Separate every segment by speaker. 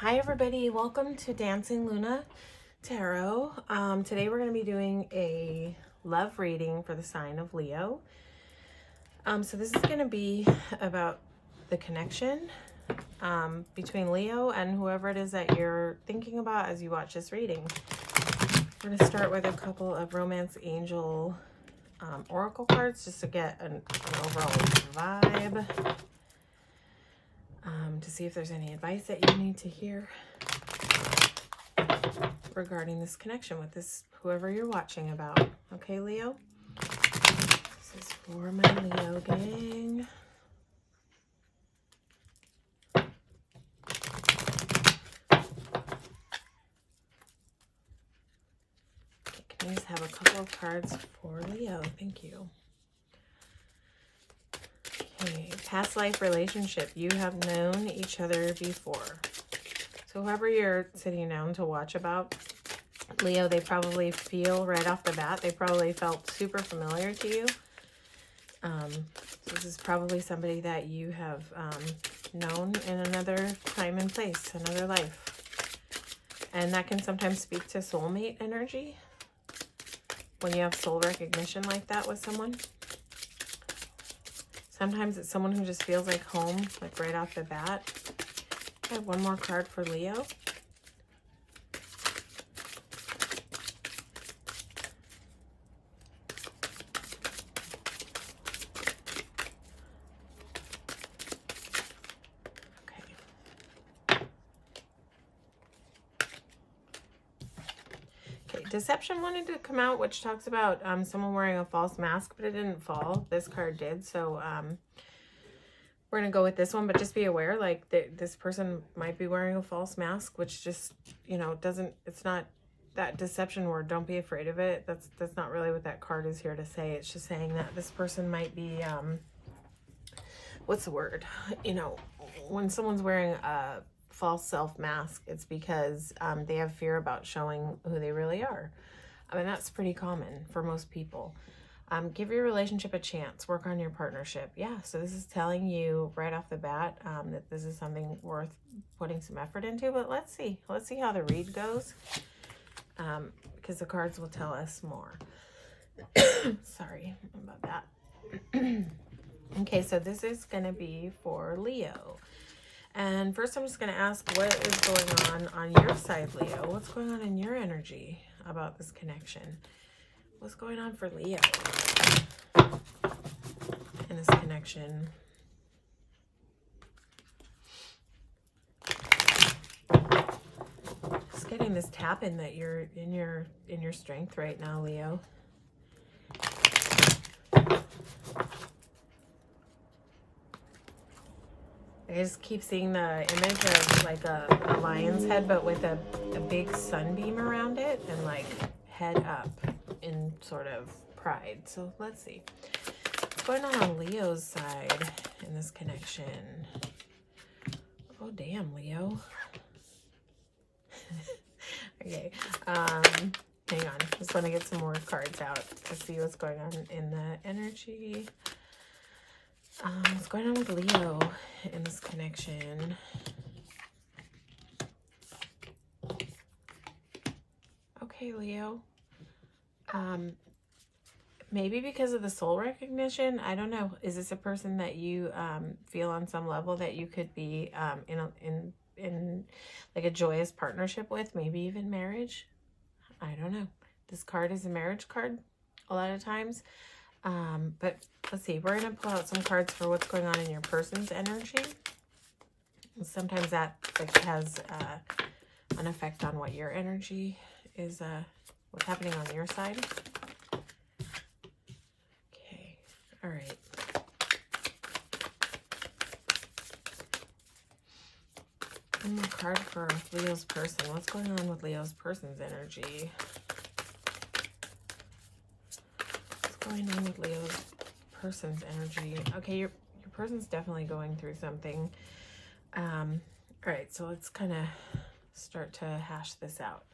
Speaker 1: Hi everybody, welcome to Dancingluna Tarot. Today we're going to be doing a love reading for the sign of Leo. So this is going to be about the connection between Leo and whoever it is that you're thinking about as you watch this reading. We're going to start with a couple of Romance Angel Oracle cards just to get an overall vibe. To see if there's any advice that you need to hear regarding this connection with this whoever you're watching about. Okay, Leo? This is for my Leo gang. Okay, can you just have a couple of cards for Leo? Thank you. Okay, past life relationship. You have known each other before. So whoever you're sitting down to watch about, Leo, they probably feel right off the bat, they probably felt super familiar to you. So this is probably somebody that you have known in another time and place, another life. And that can sometimes speak to soulmate energy when you have soul recognition like that with someone. Sometimes it's someone who just feels like home, like right off the bat. I have one more card for Leo. Deception wanted to come out, which talks about someone wearing a false mask, but it didn't fall. This card did, so we're gonna go with this one, but just be aware, like this person might be wearing a false mask, which just, you know, it's not that deception word. Don't be afraid of it. That's not really what that card is here to say. It's just saying that this person might be what's the word? You know, when someone's wearing a false self mask, it's because they have fear about showing who they really are. I mean, that's pretty common for most people. Give your relationship a chance. Work on your partnership. Yeah, so this is telling you right off the bat that this is something worth putting some effort into. But let's see how the read goes, because the cards will tell us more. Sorry about that. Okay, so this is going to be for Leo. And first I'm just going to ask, what is going on your side, Leo? What's going on in your energy about this connection? What's going on for Leo in this connection? Just getting this tap in that you're in your strength right now, Leo. I just keep seeing the image of like a lion's head, but with a big sunbeam around it and like head up in sort of pride. So let's see. What's going on Leo's side in this connection? Oh, damn, Leo. Okay. Hang on. Just want to get some more cards out to see what's going on in the energy. What's going on with Leo in this connection? Okay, Leo. Maybe because of the soul recognition, I don't know. Is this a person that you feel on some level that you could be in like a joyous partnership with, maybe even marriage? I don't know. This card is a marriage card a lot of times. But let's see, we're going to pull out some cards for what's going on in your person's energy. And sometimes that like has an effect on what your energy is, what's happening on your side. Okay, all right. One more card for Leo's person. What's going on with Leo's person's energy? Going on with Leo's person's energy. Okay, your person's definitely going through something. All right, so let's kind of start to hash this out.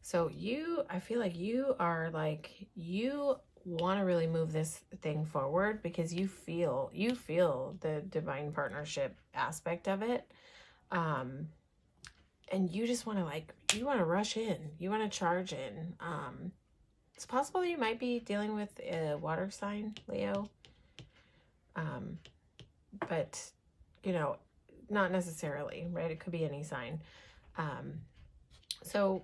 Speaker 1: So I feel like you want to really move this thing forward because you feel the divine partnership aspect of it. and you just want to like, you want to rush in, you want to charge in. It's possible you might be dealing with a water sign, Leo. But, you know, not necessarily, right? It could be any sign. So,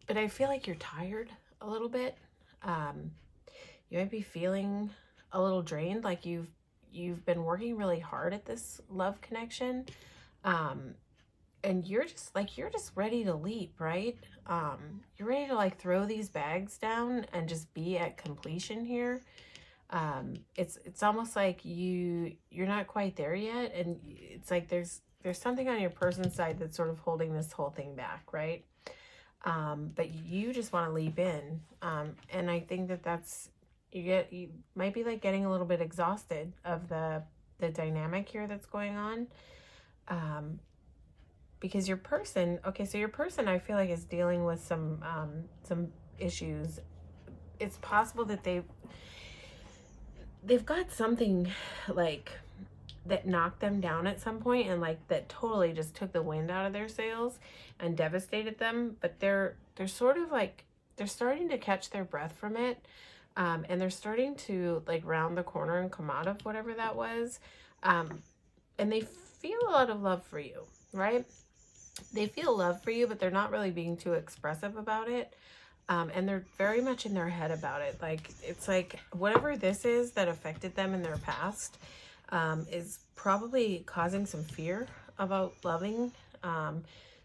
Speaker 1: but I feel like you're tired a little bit. You might be feeling a little drained, like you've been working really hard at this love connection. And you're just ready to leap, right? You're ready to like throw these bags down and just be at completion here. It's almost like you're not quite there yet, and it's like there's something on your person's side that's sort of holding this whole thing back, right? But you just want to leap in, and I think that's you might be like getting a little bit exhausted of the dynamic here that's going on, because your person, okay, so your person I feel like is dealing with some issues. It's possible that they've got something like that knocked them down at some point, and like that totally just took the wind out of their sails and devastated them, but they're sort of like they're starting to catch their breath from it, and they're starting to like round the corner and come out of whatever that was, and they feel a lot of love for you, right? They feel love for you, but they're not really being too expressive about it. And they're very much in their head about it. Like, it's like whatever this is that affected them in their past is probably causing some fear about loving.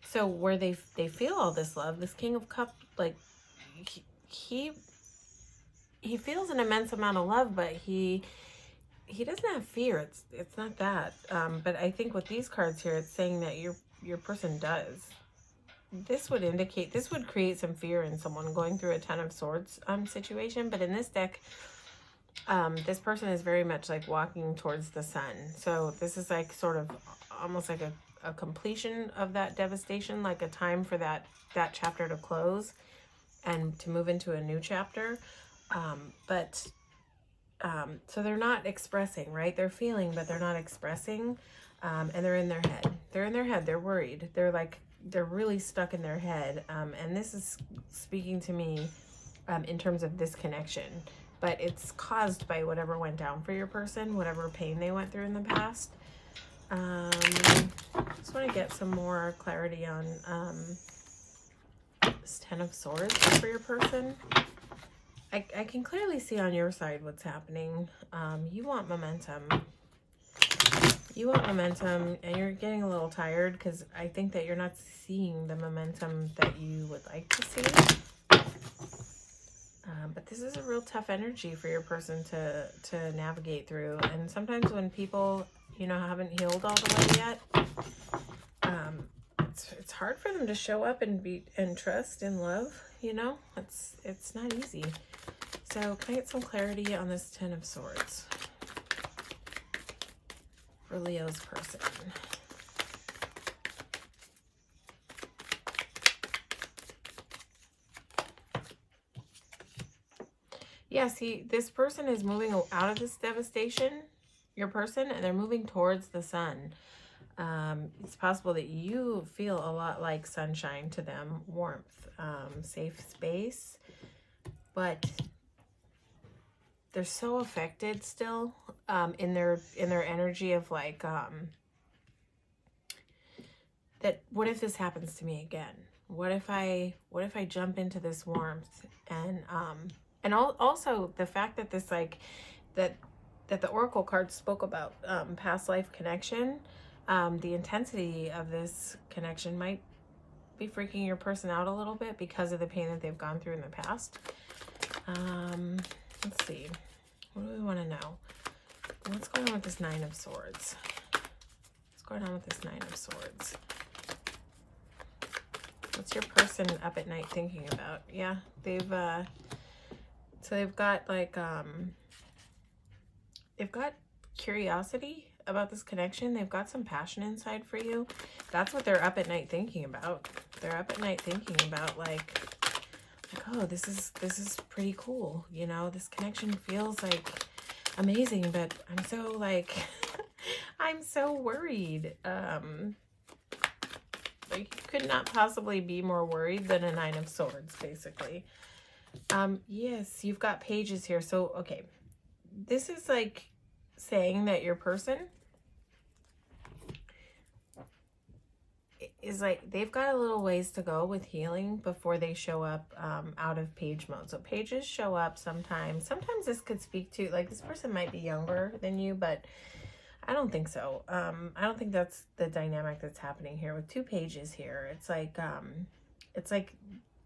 Speaker 1: So where they feel all this love, this King of Cups, like he feels an immense amount of love, but he doesn't have fear. It's not that. But I think with these cards here, it's saying that your person does. This would create some fear in someone going through a Ten of Swords situation. But in this deck, this person is very much like walking towards the sun. So this is like sort of almost like a completion of that devastation, like a time for that chapter to close and to move into a new chapter. So they're not expressing, right? They're feeling, but they're not expressing. And they're in their head. They're in their head. They're worried. They're really stuck in their head. And this is speaking to me in terms of this connection. But it's caused by whatever went down for your person, whatever pain they went through in the past. Just want to get some more clarity on this Ten of Swords for your person. I can clearly see on your side what's happening. You want momentum. You want momentum, and you're getting a little tired because I think that you're not seeing the momentum that you would like to see. But this is a real tough energy for your person to navigate through. And sometimes when people, you know, haven't healed all the way yet, it's hard for them to show up and trust and love. You know, it's not easy. So can I get some clarity on this Ten of Swords for Leo's person? Yeah, see, this person is moving out of this devastation, your person, and they're moving towards the sun. It's possible that you feel a lot like sunshine to them, warmth, safe space, but they're so affected still in their energy of like that what if this happens to me again? What if I jump into this warmth? And also the fact that this like that the oracle cards spoke about past life connection, the intensity of this connection might be freaking your person out a little bit because of the pain that they've gone through in the past. Let's see. What do we want to know? What's going on with this Nine of Swords? What's going on with this Nine of Swords? What's your person up at night thinking about? Yeah, so they've got like, they've got curiosity about this connection. They've got some passion inside for you. That's what they're up at night thinking about. They're up at night thinking about like, oh, this is pretty cool. You know, this connection feels like amazing, but I'm so like, I'm so worried. Like, you could not possibly be more worried than a Nine of Swords, basically. Yes, you've got pages here. So, okay. This is like saying that your person is like, they've got a little ways to go with healing before they show up out of page mode. So pages show up sometimes. Sometimes this could speak to, like, this person might be younger than you, but I don't think so. I don't think that's the dynamic that's happening here with 2 pages here. It's like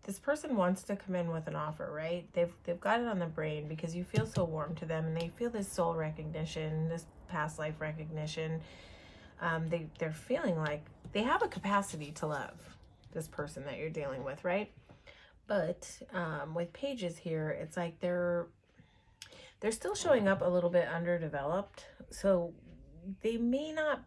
Speaker 1: this person wants to come in with an offer, right? They've got it on the brain because you feel so warm to them, and they feel this soul recognition, this past life recognition. They're feeling like they have a capacity to love this person that you're dealing with, right? But with pages here, it's like they're still showing up a little bit underdeveloped. So they may not,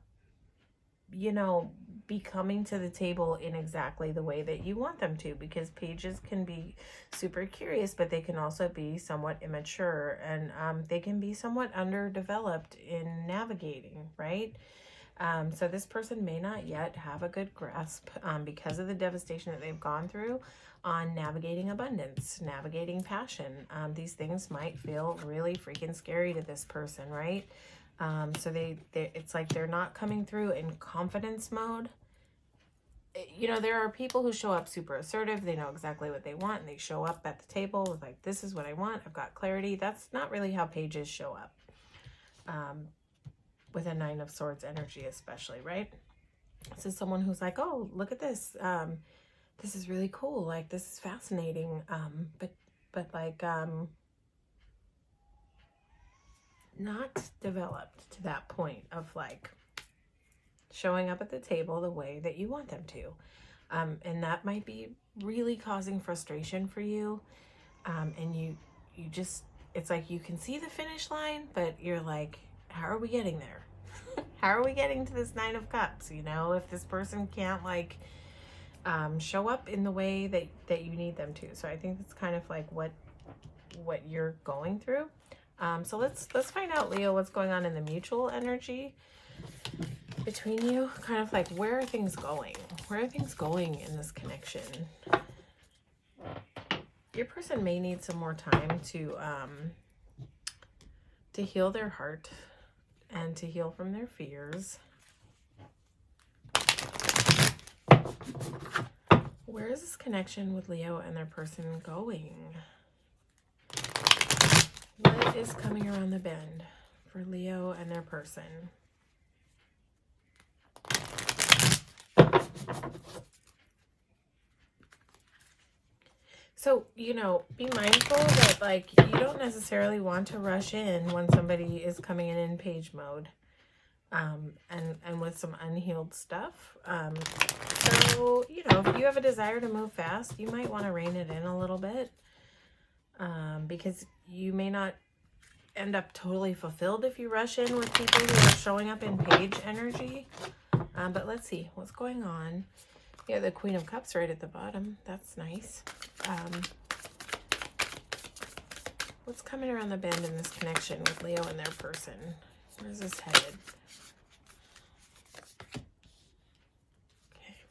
Speaker 1: you know, be coming to the table in exactly the way that you want them to, because pages can be super curious, but they can also be somewhat immature, and they can be somewhat underdeveloped in navigating, right? So this person may not yet have a good grasp because of the devastation that they've gone through on navigating abundance, navigating passion. These things might feel really freaking scary to this person, right? So it's like they're not coming through in confidence mode. You know, there are people who show up super assertive. They know exactly what they want, and they show up at the table with like, this is what I want. I've got clarity. That's not really how pages show up. With a Nine of Swords energy, especially, right? This is someone who's like, oh, look at this. This is really cool. Like, this is fascinating. But like, not developed to that point of like showing up at the table the way that you want them to. And that might be really causing frustration for you. And you just, it's like you can see the finish line, but you're like, how are we getting there? How are we getting to this Nine of Cups? You know, if this person can't like show up in the way that you need them to. So I think it's kind of like what you're going through. So let's find out, Leo, what's going on in the mutual energy between you. Kind of like, where are things going? Where are things going in this connection? Your person may need some more time to heal their heart and to heal from their fears. Where is this connection with Leo and their person going? What is coming around the bend for Leo and their person? So, you know, be mindful that, like, you don't necessarily want to rush in when somebody is coming in page mode, and with some unhealed stuff. So, you know, if you have a desire to move fast, you might want to rein it in a little bit, because you may not end up totally fulfilled if you rush in with people who are showing up in page energy. But let's see what's going on. Yeah, the Queen of Cups right at the bottom. That's nice. What's coming around the bend in this connection with Leo and their person? Where's this headed? Okay.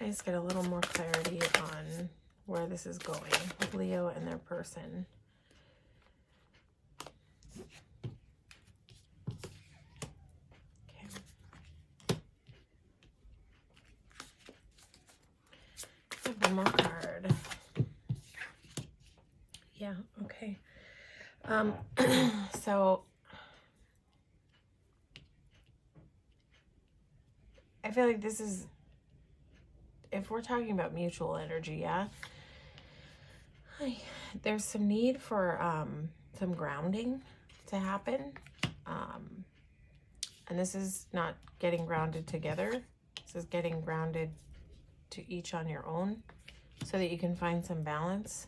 Speaker 1: I just get a little more clarity on where this is going with Leo and their person. Okay. I have one more card. Yeah, okay. So I feel like this is, if we're talking about mutual energy, yeah, there's some need for some grounding to happen. And this is not getting grounded together. This is getting grounded to each on your own, so that you can find some balance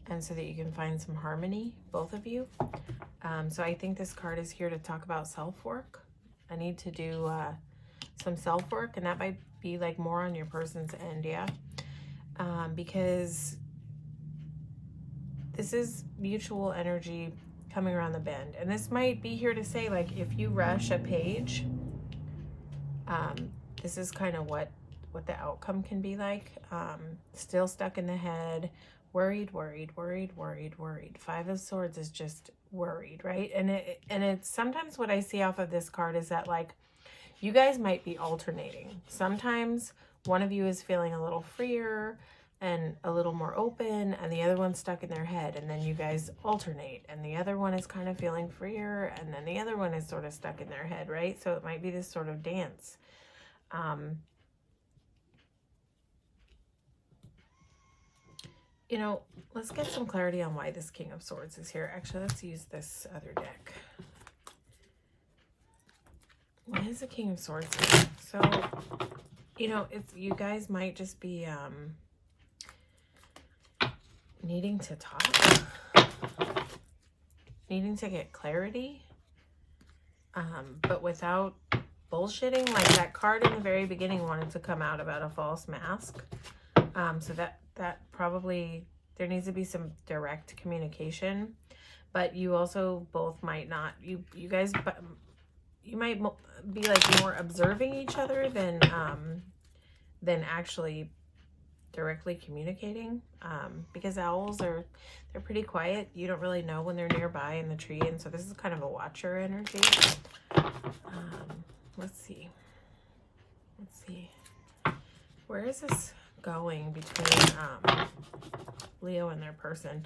Speaker 1: and so that you can find some harmony, both of you. So I think this card is here to talk about self-work. I need to do some self-work, and that might be like more on your person's end, yeah. because this is mutual energy coming around the bend. And this might be here to say, like, if you rush a page, this is kind of what the outcome can be like. Still stuck in the head, worried. Five of Swords is just worried, right? And it's sometimes what I see off of this card is that, like, you guys might be alternating. Sometimes one of you is feeling a little freer and a little more open, and the other one's stuck in their head, and then you guys alternate, and the other one is kind of feeling freer, and then the other one is sort of stuck in their head, right? So it might be this sort of dance. You know, let's get some clarity on why this King of Swords is here. Actually, let's use this other deck. Why is the King of Swords here? So, you know, you guys might just be needing to talk, needing to get clarity, but without bullshitting. Like, that card in the very beginning wanted to come out about a false mask. So that probably, there needs to be some direct communication, but you also both might not, you guys, you might be like more observing each other than actually directly communicating, because owls they're pretty quiet. You don't really know when they're nearby in the tree, and so this is kind of a watcher energy. Let's see, where is this going between Leo and their person?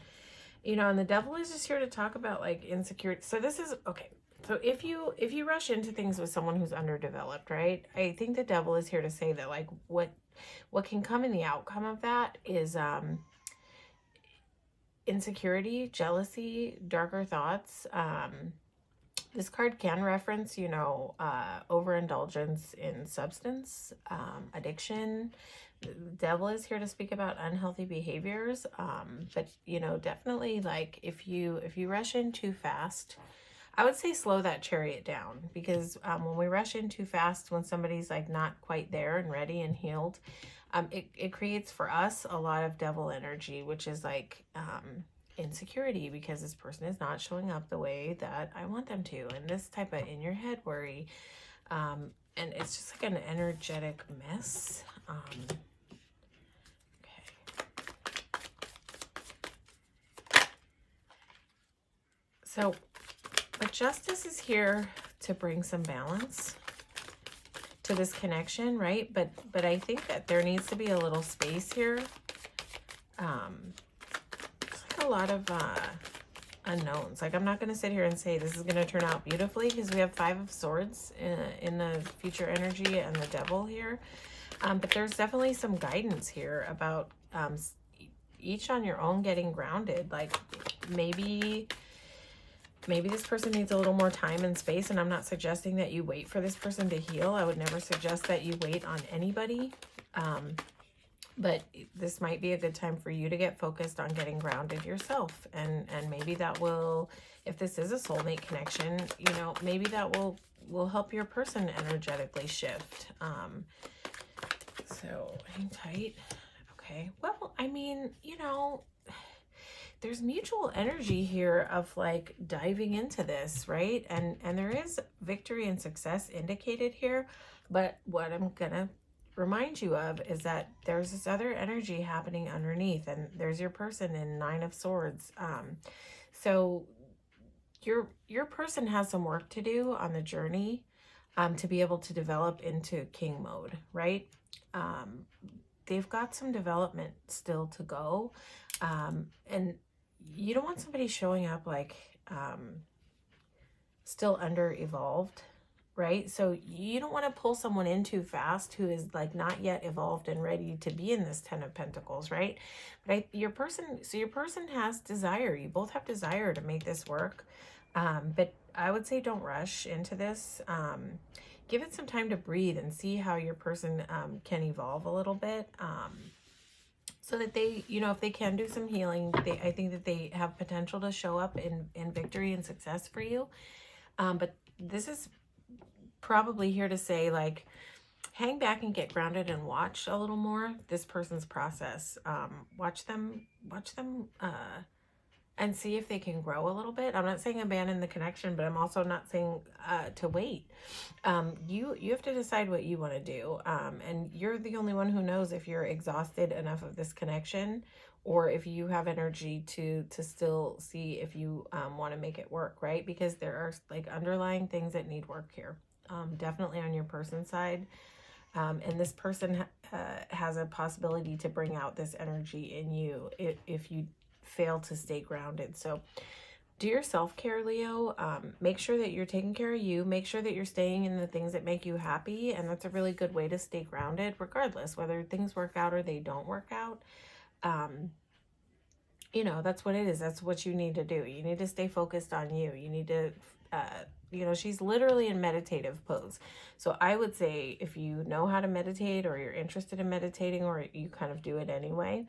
Speaker 1: You know, and the Devil is just here to talk about, like, insecurity. So this is okay. So if you rush into things with someone who's underdeveloped, right? I think the Devil is here to say that, like, what can come in the outcome of that is insecurity, jealousy, darker thoughts. This card can reference, you know, overindulgence in substance, addiction. The Devil is here to speak about unhealthy behaviors. But, you know, definitely, like, if you rush in too fast, I would say slow that chariot down, because when we rush in too fast, when somebody's, like, not quite there and ready and healed, it creates for us a lot of Devil energy, which is like insecurity, because this person is not showing up the way that I want them to, and this type of in your head worry, and it's just like an energetic mess. Okay, so but Justice is here to bring some balance to this connection, right? But I think that there needs to be a little space here. It's like a lot of unknowns. Like, I'm not going to sit here and say this is going to turn out beautifully, because we have Five of Swords in the future energy and the Devil here. But there's definitely some guidance here about each on your own getting grounded. Like, maybe this person needs a little more time and space, and I'm not suggesting that you wait for this person to heal. I would never suggest that you wait on anybody. But this might be a good time for you to get focused on getting grounded yourself. And maybe that will, if this is a soulmate connection, you know, maybe that will help your person energetically shift. So hang tight. Okay. Well, I mean, you know, there's mutual energy here of, like, diving into this, right? And there is victory and success indicated here. But what I'm gonna remind you of is that there's this other energy happening underneath, and there's your person in Nine of Swords. So your person has some work to do on the journey to be able to develop into king mode, right? They've got some development still to go, and you don't want somebody showing up like still under-evolved, right? So you don't want to pull someone in too fast who is, like, not yet evolved and ready to be in this Ten of Pentacles, right? But your person has desire. You both have desire to make this work. But I would say don't rush into this. Give it some time to breathe and see how your person can evolve a little bit. So that they, you know, if they can do some healing, I think that they have potential to show up in victory and success for you. But this is probably here to say, like, hang back and get grounded and watch a little more this person's process. Watch them, and see if they can grow a little bit. I'm not saying abandon the connection, but I'm also not saying to wait. You have to decide what you want to do, and you're the only one who knows if you're exhausted enough of this connection, or if you have energy to still see if you want to make it work, right? Because there are like underlying things that need work here. Definitely on your person side. And this person has a possibility to bring out this energy in you if you fail to stay grounded. So do your self-care, Leo. Make sure that you're taking care of you. Make sure that you're staying in the things that make you happy. And that's a really good way to stay grounded, regardless whether things work out or they don't work out. You know, that's what it is. That's what you need to do. You need to stay focused on you. You need to, you know, she's literally in meditative pose. So I would say if you know how to meditate, or you're interested in meditating, or you kind of do it anyway,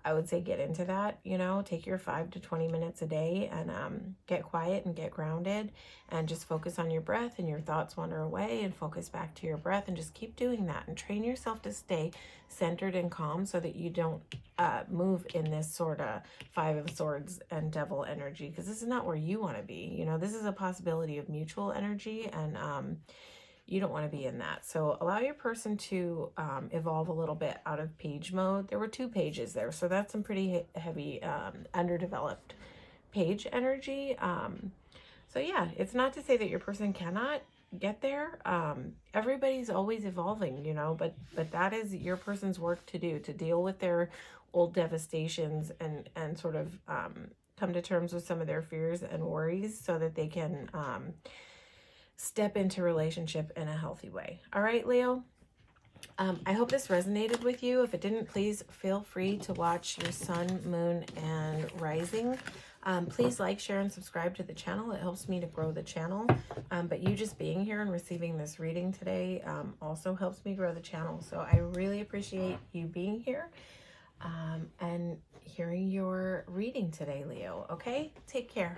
Speaker 1: I would say get into that. You know, take your 5 to 20 minutes a day and get quiet and get grounded, and just focus on your breath, and your thoughts wander away, and focus back to your breath, and just keep doing that and train yourself to stay centered and calm so that you don't move in this sort of 5 of Swords and Devil energy, because this is not where you want to be. You know, this is a possibility of mutual energy, and you don't want to be in that. So allow your person to evolve a little bit out of page mode. There were 2 pages there, so that's some pretty heavy underdeveloped page energy. So yeah, it's not to say that your person cannot get there. Everybody's always evolving, you know, but that is your person's work to do, to deal with their old devastations and sort of come to terms with some of their fears and worries so that they can step into relationship in a healthy way. All right, Leo. I hope this resonated with you. If it didn't, please feel free to watch your sun, moon, and rising. Please like, share, and subscribe to the channel. It helps me to grow the channel. But you just being here and receiving this reading today also helps me grow the channel. So I really appreciate you being here and hearing your reading today, Leo. Okay? Take care.